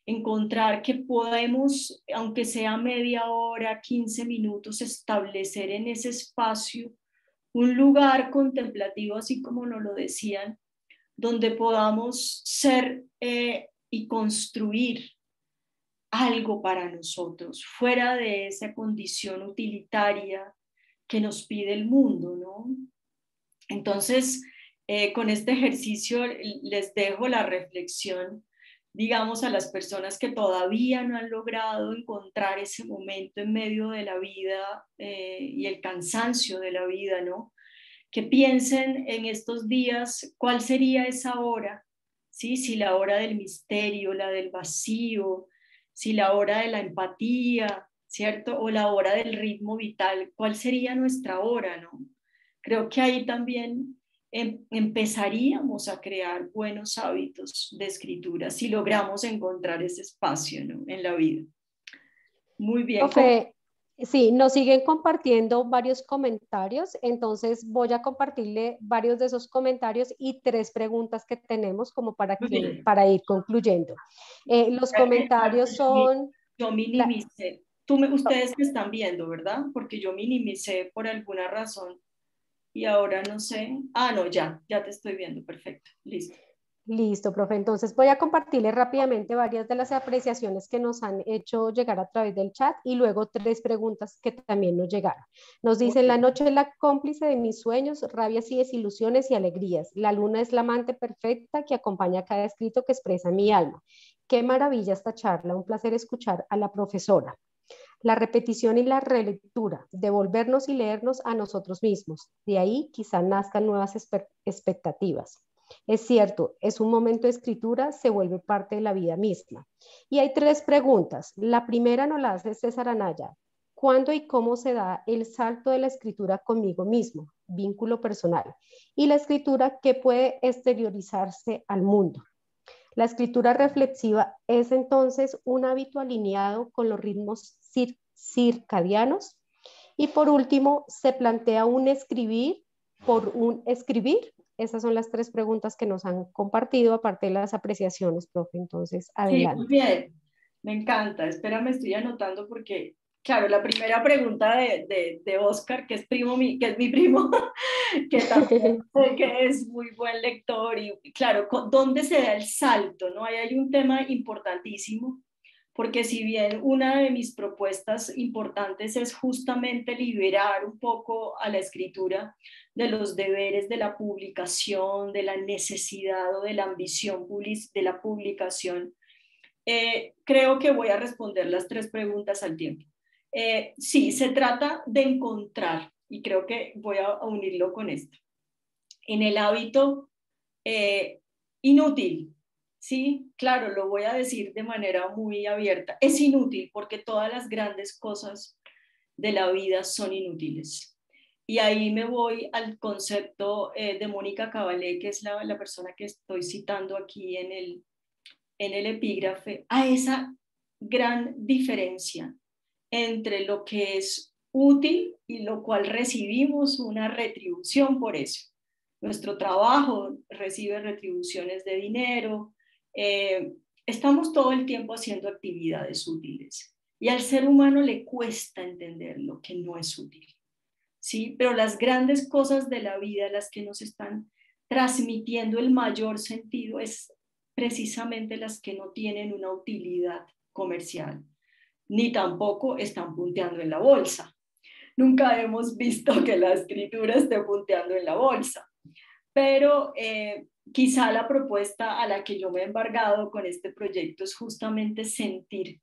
Encontrar que podemos, aunque sea media hora, 15 minutos, establecer en ese espacio un lugar contemplativo, así como nos lo decían, donde podamos ser y construir algo para nosotros, fuera de esa condición utilitaria que nos pide el mundo, ¿no? Entonces, con este ejercicio les dejo la reflexión, digamos, a las personas que todavía no han logrado encontrar ese momento en medio de la vida y el cansancio de la vida, ¿no? Que piensen en estos días cuál sería esa hora, ¿sí? Si la hora del misterio, la del vacío, si la hora de la empatía, ¿cierto? O la hora del ritmo vital, ¿cuál sería nuestra hora, no? Creo que ahí también empezaríamos a crear buenos hábitos de escritura si logramos encontrar ese espacio, ¿no? En la vida. Muy bien.
Profe, sí, nos siguen compartiendo varios comentarios, entonces voy a compartirle varios de esos comentarios y tres preguntas que tenemos como para ir concluyendo. Los comentarios son...
Yo minimicé. Ustedes me están viendo, ¿verdad? Porque yo minimicé por alguna razón y ahora no sé. Ah, no, ya te estoy viendo. Perfecto. Listo.
Listo, profe. Entonces voy a compartirle rápidamente varias de las apreciaciones que nos han hecho llegar a través del chat y luego tres preguntas que también nos llegaron. Nos dicen,
Okay.
la noche es la cómplice de mis sueños, rabias y desilusiones y alegrías. La luna es la amante perfecta que acompaña cada escrito que expresa mi alma. Qué maravilla esta charla, un placer escuchar a la profesora. La repetición y la relectura, devolvernos y leernos a nosotros mismos. De ahí quizá nazcan nuevas expectativas. Es cierto, es un momento de escritura, se vuelve parte de la vida misma. Y hay tres preguntas. La primera nos la hace César Anaya. ¿Cuándo y cómo se da el salto de la escritura conmigo mismo? Vínculo personal. Y la escritura que puede exteriorizarse al mundo. La escritura reflexiva es entonces un hábito alineado con los ritmos circadianos. Y por último, se plantea un escribir por un escribir. Esas son las tres preguntas que nos han compartido, aparte de las apreciaciones, profe. Entonces,
Sí, muy
adelante.
bien. Me encanta. Espérame, estoy anotando porque, claro, la primera pregunta de Oscar, que es mi primo, que también sé que es muy buen lector y claro, ¿dónde se da el salto? ¿No? Ahí hay un tema importantísimo, porque si bien una de mis propuestas importantes es justamente liberar un poco a la escritura de los deberes de la publicación, de la necesidad o de la ambición de la publicación, creo que voy a responder las tres preguntas al tiempo. Sí, se trata de encontrar, y creo que voy a unirlo con esto, en el hábito inútil. Sí, claro, lo voy a decir de manera muy abierta. Es inútil porque todas las grandes cosas de la vida son inútiles. Y ahí me voy al concepto de Mónica Cavalé, que es la persona que estoy citando aquí en el epígrafe, a esa gran diferencia entre lo que es útil y lo cual recibimos una retribución por eso. Nuestro trabajo recibe retribuciones de dinero, estamos todo el tiempo haciendo actividades útiles y al ser humano le cuesta entender lo que no es útil, ¿sí? Pero las grandes cosas de la vida, las que nos están transmitiendo el mayor sentido, es precisamente las que no tienen una utilidad comercial, ni tampoco están punteando en la bolsa. Nunca hemos visto que la escritura esté punteando en la bolsa, pero quizá la propuesta a la que yo me he embargado con este proyecto es justamente sentir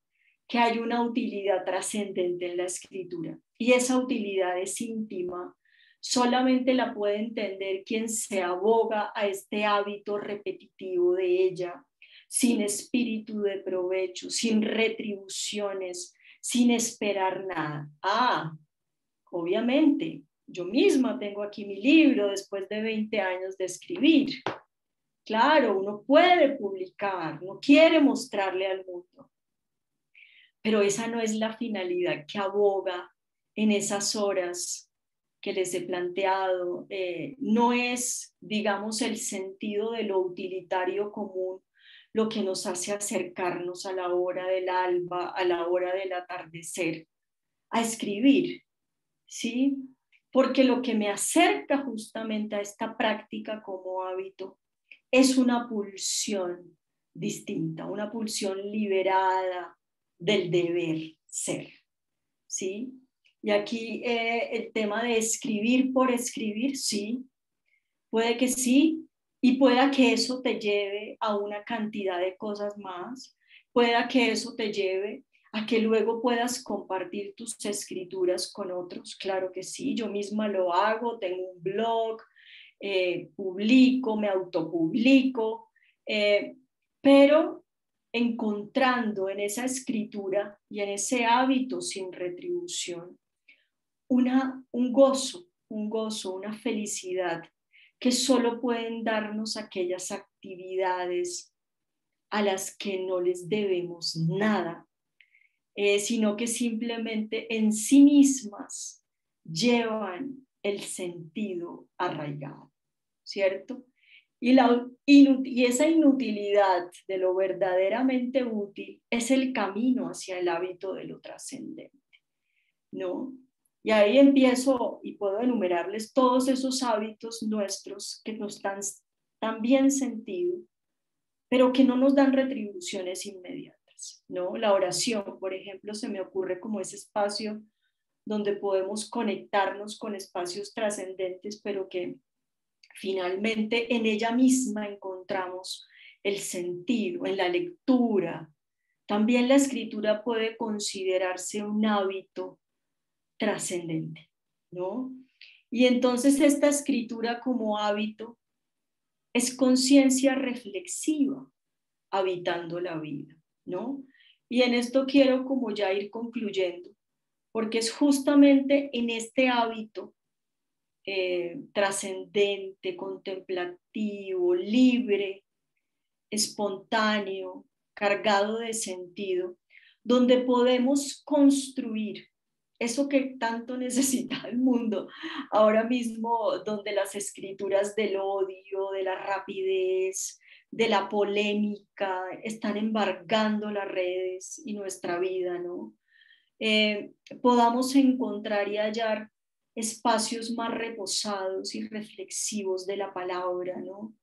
que hay una utilidad trascendente en la escritura y esa utilidad es íntima, solamente la puede entender quien se aboga a este hábito repetitivo de ella, sin espíritu de provecho, sin retribuciones, sin esperar nada. Obviamente, yo misma tengo aquí mi libro después de 20 años de escribir. Claro, uno puede publicar, uno quiere mostrarle al mundo, pero esa no es la finalidad que aboga en esas horas que les he planteado. No es, digamos, el sentido de lo utilitario común lo que nos hace acercarnos a la hora del alba, a la hora del atardecer, a escribir, ¿sí? Porque lo que me acerca justamente a esta práctica como hábito es una pulsión distinta, una pulsión liberada del deber ser, ¿sí? Y aquí el tema de escribir por escribir, sí, puede que sí, y pueda que eso te lleve a una cantidad de cosas más, pueda que eso te lleve a que luego puedas compartir tus escrituras con otros, claro que sí, yo misma lo hago, tengo un blog, publico, me autopublico, pero encontrando en esa escritura y en ese hábito sin retribución un gozo, una felicidad que solo pueden darnos aquellas actividades a las que no les debemos nada, sino que simplemente en sí mismas llevan el sentido arraigado, ¿cierto? Y esa inutilidad de lo verdaderamente útil es el camino hacia el hábito de lo trascendente, ¿no? Y ahí empiezo y puedo enumerarles todos esos hábitos nuestros que nos dan tan bien sentido, pero que no nos dan retribuciones inmediatas, ¿no? La oración, por ejemplo, se me ocurre como ese espacio donde podemos conectarnos con espacios trascendentes, pero que finalmente en ella misma encontramos el sentido, en la lectura. También la escritura puede considerarse un hábito trascendente, ¿no? Y entonces esta escritura como hábito es conciencia reflexiva habitando la vida, ¿no? Y en esto quiero como ya ir concluyendo, porque es justamente en este hábito trascendente, contemplativo, libre, espontáneo, cargado de sentido, donde podemos construir eso que tanto necesita el mundo ahora mismo, donde las escrituras del odio, de la rapidez, de la polémica están embargando las redes y nuestra vida, ¿no? Podamos encontrar y hallar espacios más reposados y reflexivos de la palabra, ¿no?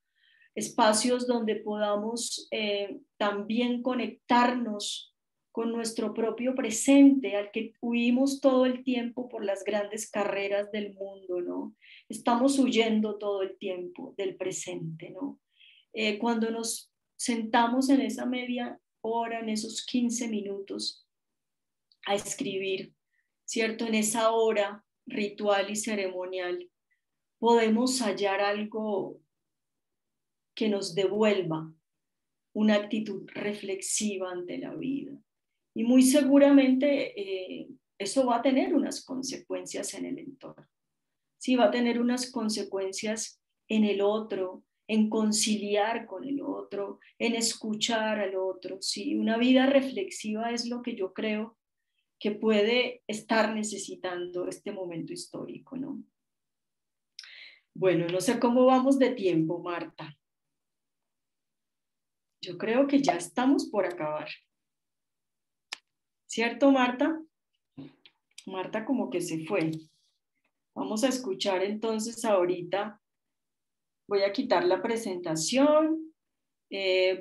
Espacios donde podamos también conectarnos con nuestro propio presente, al que huimos todo el tiempo por las grandes carreras del mundo, ¿no? Estamos huyendo todo el tiempo del presente, ¿no? Cuando nos sentamos en esa media hora, en esos 15 minutos, a escribir, ¿cierto? En esa hora ritual y ceremonial, podemos hallar algo que nos devuelva una actitud reflexiva ante la vida. Y muy seguramente eso va a tener unas consecuencias en el entorno. sí, va a tener unas consecuencias en el otro, en conciliar con el otro, en escuchar al otro, ¿sí? Una vida reflexiva es lo que yo creo que puede estar necesitando este momento histórico, ¿no? Bueno, no sé cómo vamos de tiempo, Marta. Yo creo que ya estamos por acabar. ¿Cierto, Marta? Marta como que se fue. Vamos a escuchar entonces ahorita. Voy a quitar la presentación.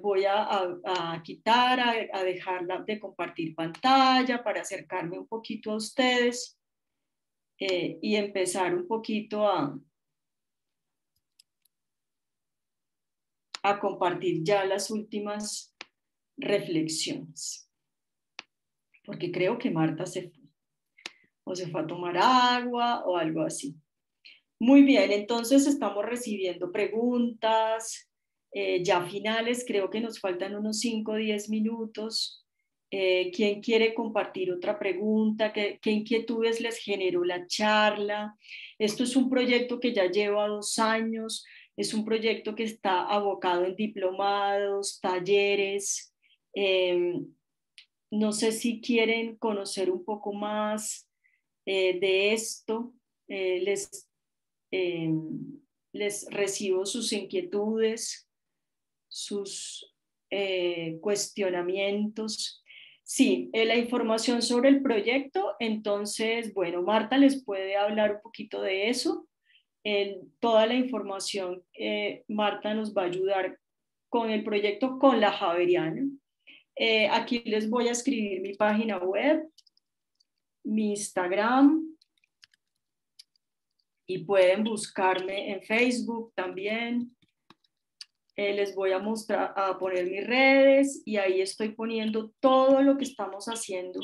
Voy a quitar, a dejarla de compartir pantalla para acercarme un poquito a ustedes y empezar un poquito a compartir ya las últimas reflexiones. Porque creo que Marta se fue. O se fue a tomar agua o algo así. Muy bien, entonces estamos recibiendo preguntas ya finales, creo que nos faltan unos 5 o 10 minutos. ¿Quién quiere compartir otra pregunta? ¿Qué inquietudes les generó la charla? Esto es un proyecto que ya lleva 2 años, es un proyecto que está abocado en diplomados, talleres. No sé si quieren conocer un poco más de esto. Les recibo sus inquietudes, sus cuestionamientos. Sí, la información sobre el proyecto, entonces, bueno, Marta les puede hablar un poquito de eso. Toda la información, Marta nos va a ayudar con el proyecto con la Javeriana. Aquí les voy a escribir mi página web, mi Instagram, y pueden buscarme en Facebook también. Les voy a mostrar, a poner mis redes y ahí estoy poniendo todo lo que estamos haciendo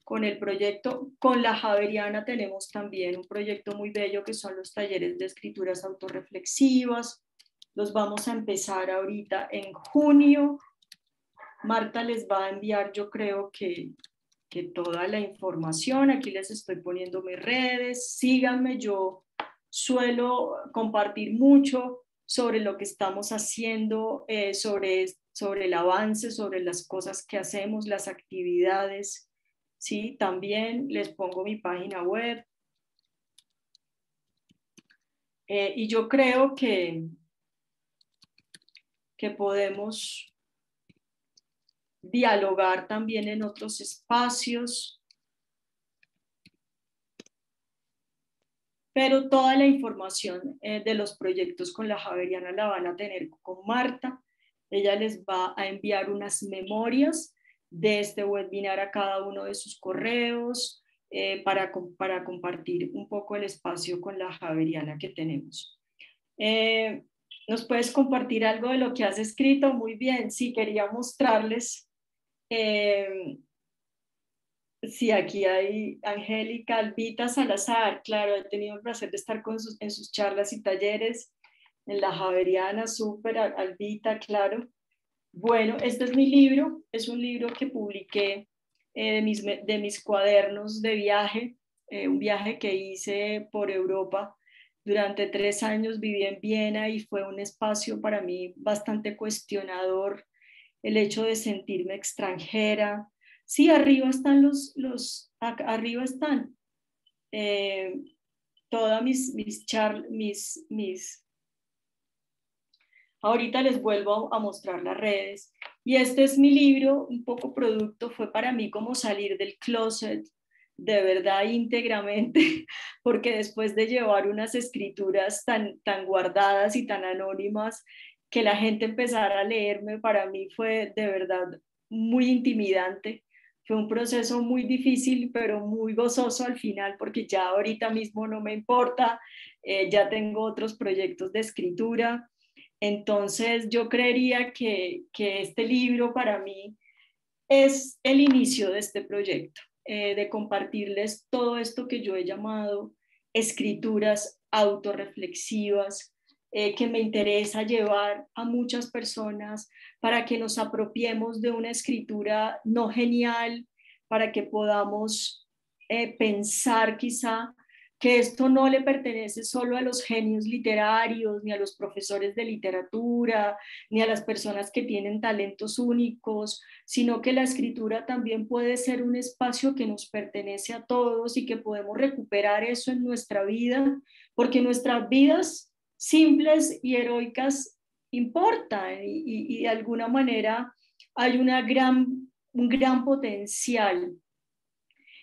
con el proyecto. Con la Javeriana tenemos también un proyecto muy bello que son los talleres de escrituras autorreflexivas. Los vamos a empezar ahorita en junio. Marta les va a enviar, yo creo que toda la información. Aquí les estoy poniendo mis redes. Síganme, yo suelo compartir mucho sobre lo que estamos haciendo, sobre el avance, sobre las cosas que hacemos, las actividades. ¿Sí? También les pongo mi página web. Y yo creo que podemos dialogar también en otros espacios. Pero toda la información de los proyectos con la Javeriana la van a tener con Marta. Ella les va a enviar unas memorias de este webinar a cada uno de sus correos para compartir un poco el espacio con la Javeriana que tenemos. ¿Nos puedes compartir algo de lo que has escrito? Muy bien, sí, quería mostrarles. Sí, aquí hay Angélica Albita Salazar, claro, he tenido el placer de estar en sus charlas y talleres, en la Javeriana, súper, Albita, claro. Bueno, este es mi libro, es un libro que publiqué de mis cuadernos de viaje, un viaje que hice por Europa. Durante 3 años viví en Viena y fue un espacio para mí bastante cuestionador, el hecho de sentirme extranjera. Sí, arriba están arriba están todas ahorita les vuelvo a mostrar las redes. Y este es mi libro, un poco producto, fue para mí como salir del closet, de verdad íntegramente, porque después de llevar unas escrituras tan guardadas y tan anónimas, que la gente empezara a leerme, para mí fue de verdad muy intimidante. Fue un proceso muy difícil, pero muy gozoso al final, porque ya ahorita mismo no me importa, ya tengo otros proyectos de escritura. Entonces yo creería que este libro para mí es el inicio de este proyecto, de compartirles todo esto que yo he llamado escrituras autorreflexivas, que me interesa llevar a muchas personas para que nos apropiemos de una escritura no genial, para que podamos pensar quizá que esto no le pertenece solo a los genios literarios, ni a los profesores de literatura, ni a las personas que tienen talentos únicos, sino que la escritura también puede ser un espacio que nos pertenece a todos y que podemos recuperar eso en nuestra vida, porque nuestras vidas simples y heroicas importan y de alguna manera hay un gran potencial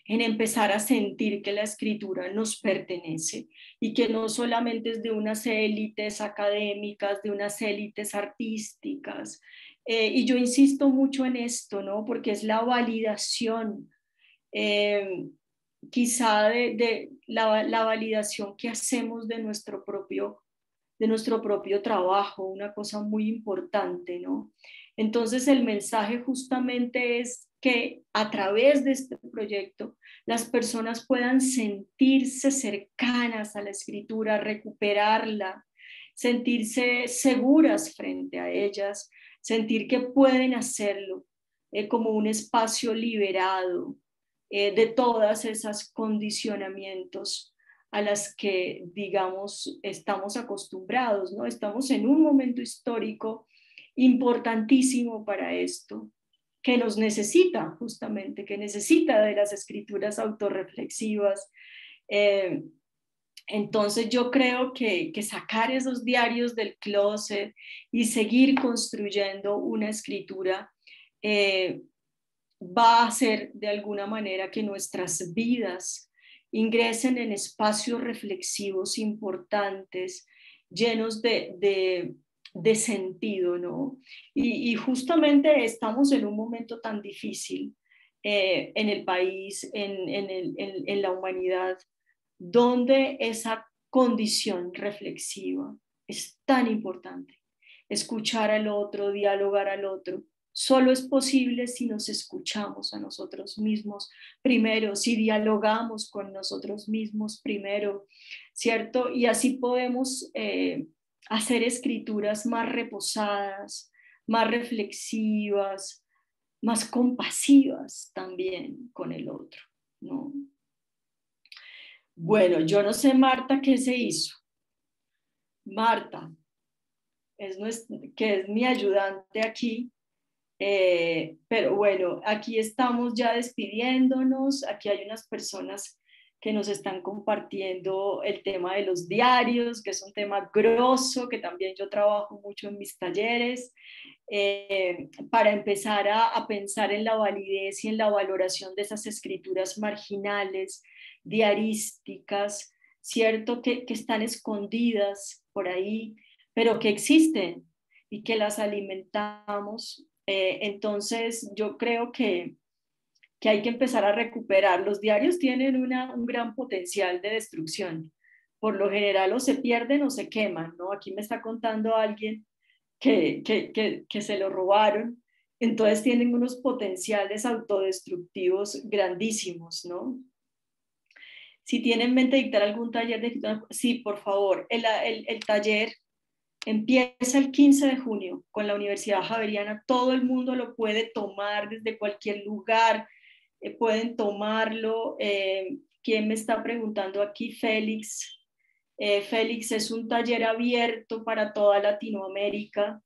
en empezar a sentir que la escritura nos pertenece y que no solamente es de unas élites académicas, de unas élites artísticas. Y yo insisto mucho en esto, ¿no? Porque es la validación, quizá de la validación que hacemos de nuestro propio trabajo, una cosa muy importante, ¿no? Entonces el mensaje justamente es que a través de este proyecto las personas puedan sentirse cercanas a la escritura, recuperarla, sentirse seguras frente a ellas, sentir que pueden hacerlo como un espacio liberado de todas esas condicionamientos a las que, digamos, estamos acostumbrados, ¿no? Estamos en un momento histórico importantísimo para esto, que nos necesita justamente, que necesita de las escrituras autorreflexivas. Entonces yo creo que sacar esos diarios del closet y seguir construyendo una escritura va a hacer de alguna manera que nuestras vidas ingresen en espacios reflexivos importantes, llenos de sentido, ¿no? Y justamente estamos en un momento tan difícil en el país, en la humanidad, donde esa condición reflexiva es tan importante. Escuchar al otro, dialogar al otro, solo es posible si nos escuchamos a nosotros mismos primero, si dialogamos con nosotros mismos primero, ¿cierto? Y así podemos hacer escrituras más reposadas, más reflexivas, más compasivas también con el otro, ¿no? Bueno, yo no sé, Marta, qué se hizo. Marta, que es mi ayudante aquí, pero bueno, aquí estamos ya despidiéndonos. Aquí hay unas personas que nos están compartiendo el tema de los diarios, que es un tema grosso, que también yo trabajo mucho en mis talleres, para empezar a pensar en la validez y en la valoración de esas escrituras marginales, diarísticas, ¿cierto? Que están escondidas por ahí, pero que existen y que las alimentamos. Entonces yo creo que hay que empezar a recuperar. Los diarios tienen un gran potencial de destrucción. Por lo general o se pierden o se queman, ¿no? Aquí me está contando alguien que se lo robaron. Entonces tienen unos potenciales autodestructivos grandísimos, ¿no? Si tienen en mente dictar algún taller de escritura, sí, por favor. El taller empieza el 15 de junio con la Universidad Javeriana. Todo el mundo lo puede tomar desde cualquier lugar. Pueden tomarlo. ¿Quién me está preguntando aquí? Félix. Félix, es un taller abierto para toda Latinoamérica.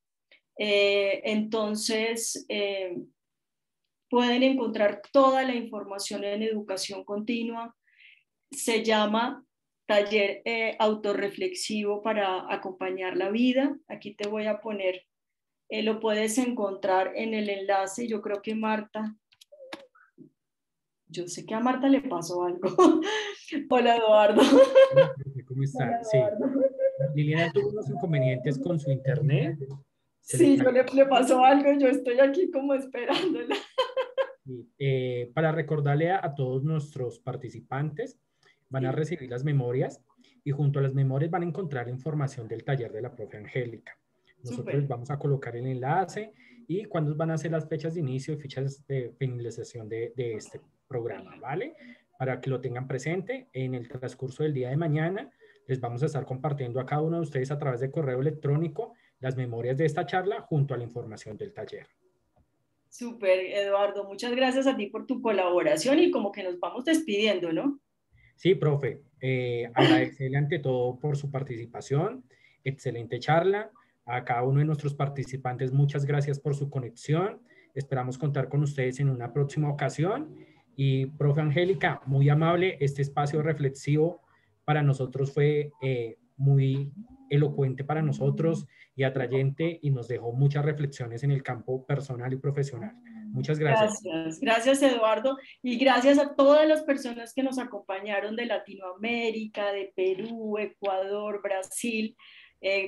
Entonces, pueden encontrar toda la información en Educación Continua. Se llama Taller Autorreflexivo para Acompañar la Vida. Aquí te voy a poner, lo puedes encontrar en el enlace. Yo creo que Marta, yo sé que a Marta le pasó algo. Hola, Eduardo.
¿Cómo está? Sí. Liliana tuvo unos inconvenientes con su internet.
Sí, le pasó algo, yo estoy aquí como esperándola.
Para recordarle a todos nuestros participantes, van a recibir las memorias y junto a las memorias van a encontrar información del taller de la profe Angélica. Nosotros les vamos a colocar el enlace y cuándo van a ser las fechas de inicio y fechas de finalización de este programa, ¿vale? Para que lo tengan presente en el transcurso del día de mañana. Les vamos a estar compartiendo a cada uno de ustedes a través de correo electrónico las memorias de esta charla junto a la información del taller.
Súper, Eduardo. Muchas gracias a ti por tu colaboración y como que nos vamos despidiendo, ¿no?
Sí, profe, agradecerle ante todo por su participación, excelente charla. A cada uno de nuestros participantes, muchas gracias por su conexión. Esperamos contar con ustedes en una próxima ocasión. Y, profe Angélica, muy amable, este espacio reflexivo para nosotros fue muy elocuente para nosotros y atrayente y nos dejó muchas reflexiones en el campo personal y profesional. Muchas gracias.
Gracias, gracias Eduardo y gracias a todas las personas que nos acompañaron de Latinoamérica, de Perú, Ecuador, Brasil,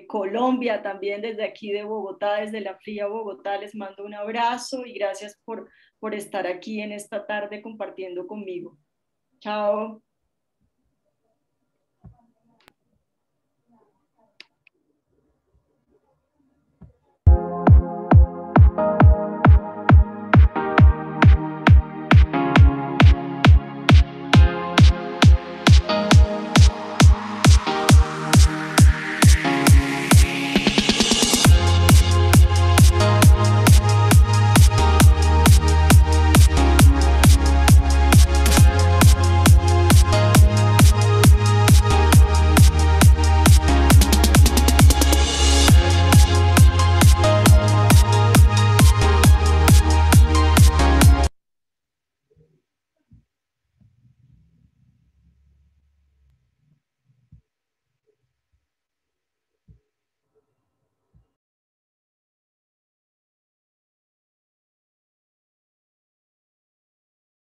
Colombia también desde aquí de Bogotá, desde la fría Bogotá. Les mando un abrazo y gracias por estar aquí en esta tarde compartiendo conmigo. Chao.